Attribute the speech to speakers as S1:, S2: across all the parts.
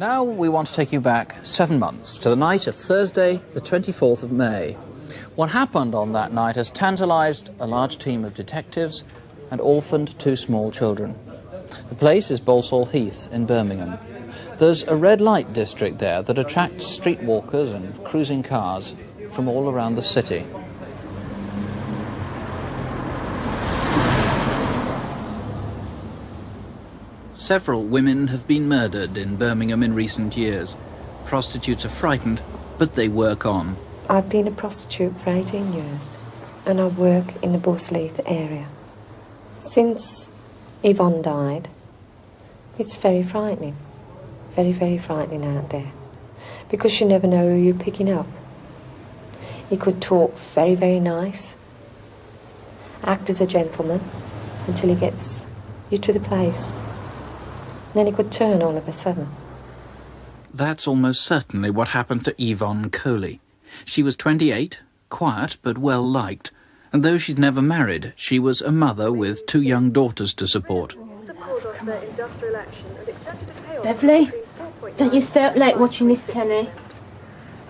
S1: Now we want to take you back 7 months to the night of Thursday, the 24th of May. What happened on that night has tantalised a large team of detectives and orphaned 2 small children. The place is Balsall Heath in Birmingham. There's a red light district there that attracts streetwalkers and cruising cars from all around the city. Several women have been murdered in Birmingham in recent years. Prostitutes are frightened, but they work on.
S2: I've been a prostitute for 18 years, and I work in the Balsall Heath area. Since Yvonne died, it's very frightening. Very, very frightening out there. Because you never know who you're picking up. He could talk very, very nice, act as a gentleman until he gets you to the place. Then he could turn all of a sudden.
S1: That's almost certainly what happened to Yvonne Coley. She was 28, quiet but well-liked, and though she'd never married, she was a mother with 2 young daughters to support.
S3: Beverly, don't you stay up late watching this telly?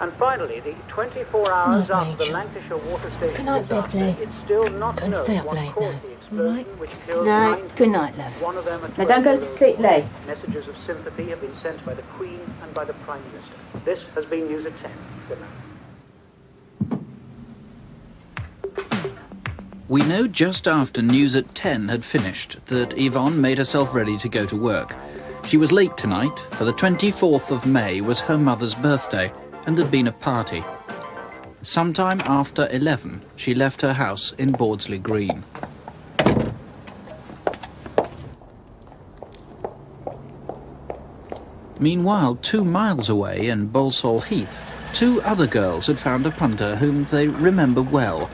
S4: And finally, the 24 hours after the Lancashire water station
S3: Good night, Beverly.
S4: it's still not
S3: Don't
S4: known
S3: stay up
S4: what
S3: late
S4: caused
S3: now.
S4: the explosion which killed
S3: No,
S4: 9
S3: good night, love.
S4: One of them at
S3: Now don't go to
S4: 12.
S3: sleep late.
S4: Messages of sympathy have been sent by the Queen and by the Prime Minister. This has been News at 10. Good night.
S1: We know just after News at 10 had finished that Yvonne made herself ready to go to work. She was late tonight, for the 24th of May was her mother's birthday, and there'd been a party. Sometime after 11, she left her house in Bordsley Green. Meanwhile, 2 miles away in Balsall Heath, 2 other girls had found a punter whom they remember well.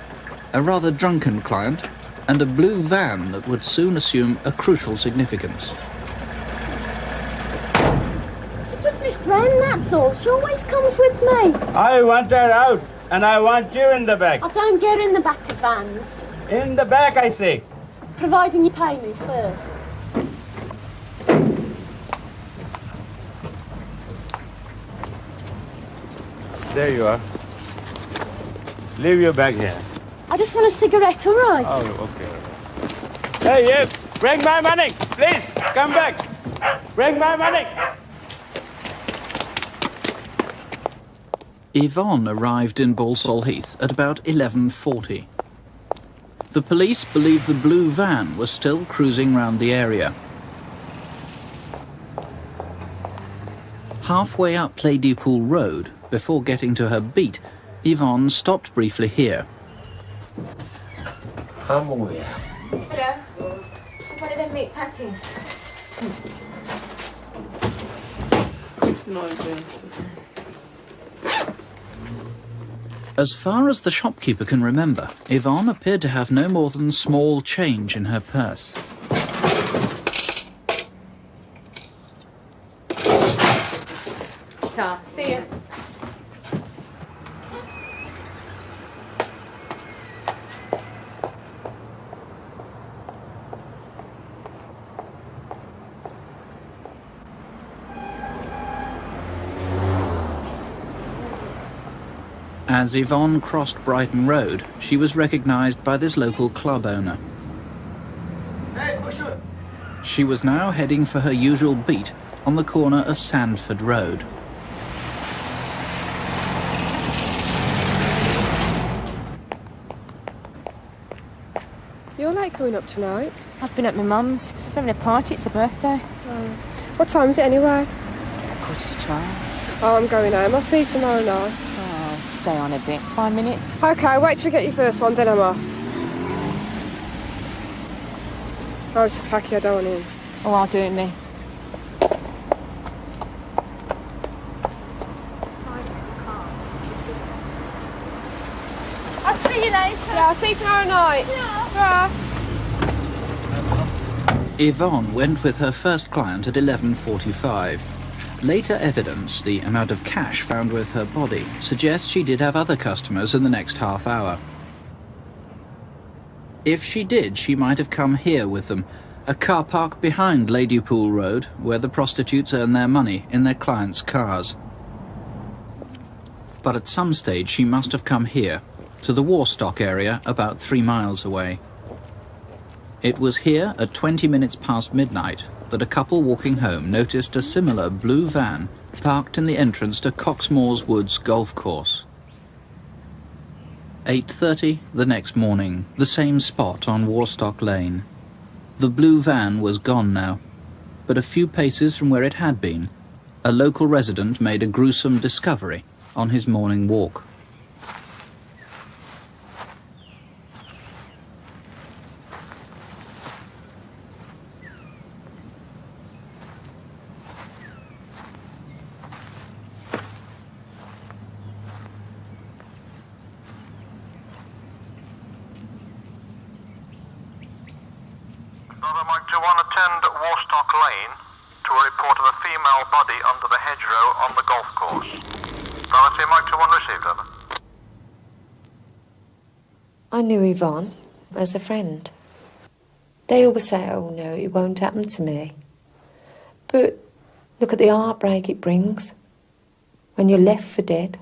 S1: A rather drunken client, and a blue van that would soon assume a crucial significance.
S3: She's just my friend, that's all. She always comes with me.
S5: I want her out, and I want you in the back.
S3: I don't get her in the back of vans.
S5: In the back, I say.
S3: Providing you pay me first.
S5: There you are. Leave your bag here.
S3: I just want a cigarette, all right?
S5: Oh, okay. Hey, you! Bring my money! Please, come back! Bring my money!
S1: Yvonne arrived in Balsall Heath at about 11:40. The police believe the blue van was still cruising round the area. Halfway up Ladypool Road, before getting to her beat, Yvonne stopped briefly here.
S6: I'm aware.
S3: Hello. One of them meat patties.
S1: As far as the shopkeeper can remember, Yvonne appeared to have no more than small change in her purse.
S3: So, see you.
S1: As Yvonne crossed Brighton Road, she was recognised by this local club owner.
S5: Hey, Busher!
S1: She was now heading for her usual beat on the corner of Sandford Road.
S7: You're late coming up tonight.
S3: I've been at my mum's. We're having a party, it's a birthday.
S7: What time is it anyway?
S3: 11:45.
S7: Oh, I'm going home. I'll see you tomorrow night.
S3: Oh, stay on a bit. 5 minutes.
S7: Okay, wait till you get your first one, then I'm off. Oh, it's Packy, I don't want him.
S3: Oh, I'll do it, me. I'll see you later.
S7: Yeah, I'll see you tomorrow night. Ta-ra.
S1: Yvonne went with her first client at 11:45. Later evidence, the amount of cash found with her body, suggests she did have other customers in the next half hour. If she did, she might have come here with them, A car park behind Ladypool Road, where the prostitutes earn their money in their clients' cars. But at some stage she must have come here, to the Warstock area about 3 miles away. It was here at 20 minutes past midnight that a couple walking home noticed a similar blue van parked in the entrance to Coxmore's Woods golf course. 8:30 the next morning, the same spot on Warstock Lane. The blue van was gone now, but a few paces from where it had been, a local resident made a gruesome discovery on his morning walk.
S6: Mike 21, attend Warstock Lane to a report of a female body under the hedgerow on the golf course. Privacy Mike 21 received, over.
S2: I knew Yvonne as a friend. They always say, oh no, it won't happen to me. But look at the heartbreak it brings when you're left for dead.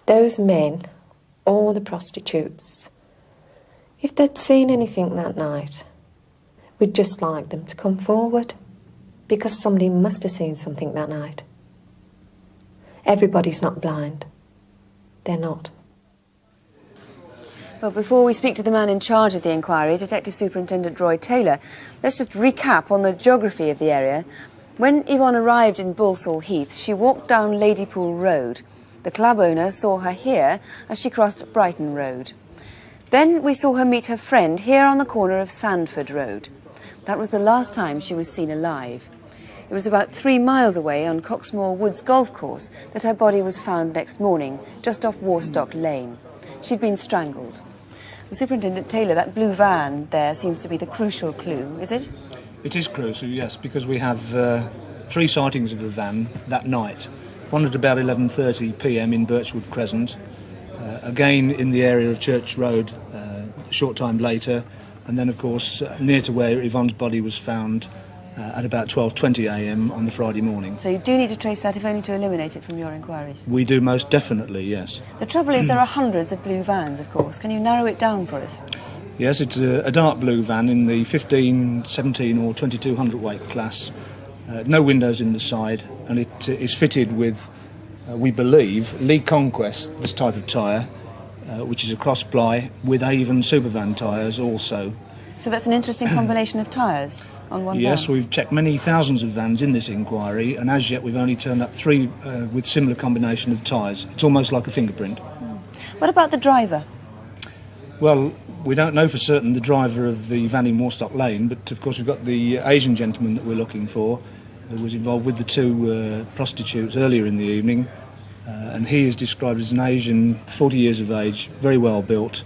S2: Those men, all the prostitutes, if they'd seen anything that night, we'd just like them to come forward, because somebody must have seen something that night. Everybody's not blind. They're not.
S8: Well, before we speak to the man in charge of the inquiry, Detective Superintendent Roy Taylor, let's just recap on the geography of the area. When Yvonne arrived in Balsall Heath, she walked down Ladypool Road. The club owner saw her here as she crossed Brighton Road. Then we saw her meet her friend here on the corner of Sandford Road. That was the last time she was seen alive. It was about 3 miles away on Coxmore Woods golf course that her body was found next morning, just off Warstock Lane. She'd been strangled. Well, Superintendent Taylor, that blue van there seems to be the crucial clue, is it?
S9: It is crucial, yes, because we have 3 sightings of the van that night. One at about 11:30 p.m. in Birchwood Crescent, again in the area of Church Road a short time later, and then of course near to where Yvonne's body was found at about 12:20 a.m. on the Friday morning.
S8: So you do need to trace that, if only to eliminate it from your inquiries?
S9: We do most definitely, yes.
S8: The trouble is there are hundreds of blue vans, of course. Can you narrow it down for us?
S9: Yes, it's a dark blue van in the 15, 17 or 22 hundredweight class. No windows in the side, and it is fitted with, we believe, Lee Conquest, this type of tyre, which is a cross-ply with Avon Supervan tyres also.
S8: So that's an interesting combination of tyres on one van?
S9: Yes, we've checked many thousands of vans in this inquiry, and as yet we've only turned up 3 with similar combination of tyres. It's almost like a fingerprint.
S8: What about the driver?
S9: Well, we don't know for certain the driver of the van in Warstock Lane, but of course we've got the Asian gentleman that we're looking for, who was involved with the 2 prostitutes earlier in the evening, and he is described as an Asian, 40 years of age, very well built,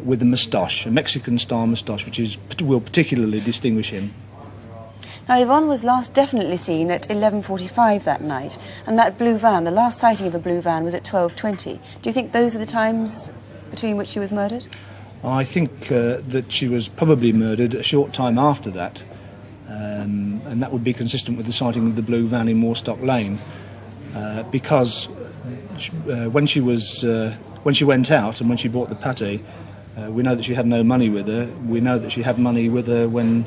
S9: with a moustache, a Mexican-style moustache, which will particularly distinguish him.
S8: Now, Yvonne was last definitely seen at 11:45 that night, and that blue van, the last sighting of a blue van, was at 12:20. Do you think those are the times between which she was murdered?
S9: I think that she was probably murdered a short time after that, and that would be consistent with the sighting of the blue van in Warstock Lane, because when she went out and when she bought the pâté, we know that she had no money with her. We know that she had money with her when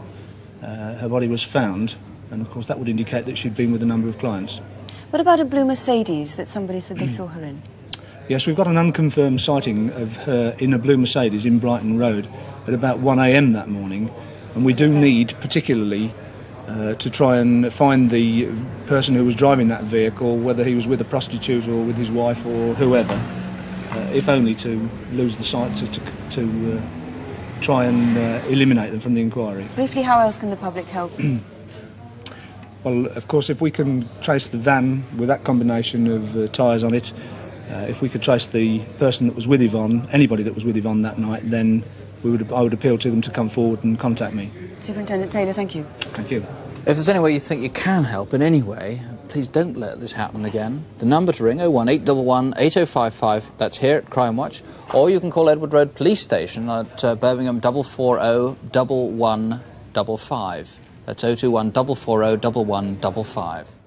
S9: her body was found, and of course that would indicate that she'd been with a number of clients.
S8: What about a blue Mercedes that somebody said they saw her in?
S9: Yes, we've got an unconfirmed sighting of her in a blue Mercedes in Brighton Road at about 1 a.m. that morning, and we do need particularly to try and find the person who was driving that vehicle, whether he was with a prostitute or with his wife or whoever, if only to lose the sight, to try and eliminate them from the inquiry.
S8: Briefly, how else can the public help?
S9: Well, of course, if we can trace the van with that combination of tyres on it, if we could trace the person that was with Yvonne, anybody that was with Yvonne that night, then I would appeal to them to come forward and contact me.
S8: Superintendent Taylor, thank you.
S9: Thank you.
S1: If there's any way you think you can help in any way, please don't let this happen again. The number to ring, 01811 8055, that's here at Crimewatch, or you can call Edward Road Police Station at Birmingham 440 1155. That's 021 440 1155.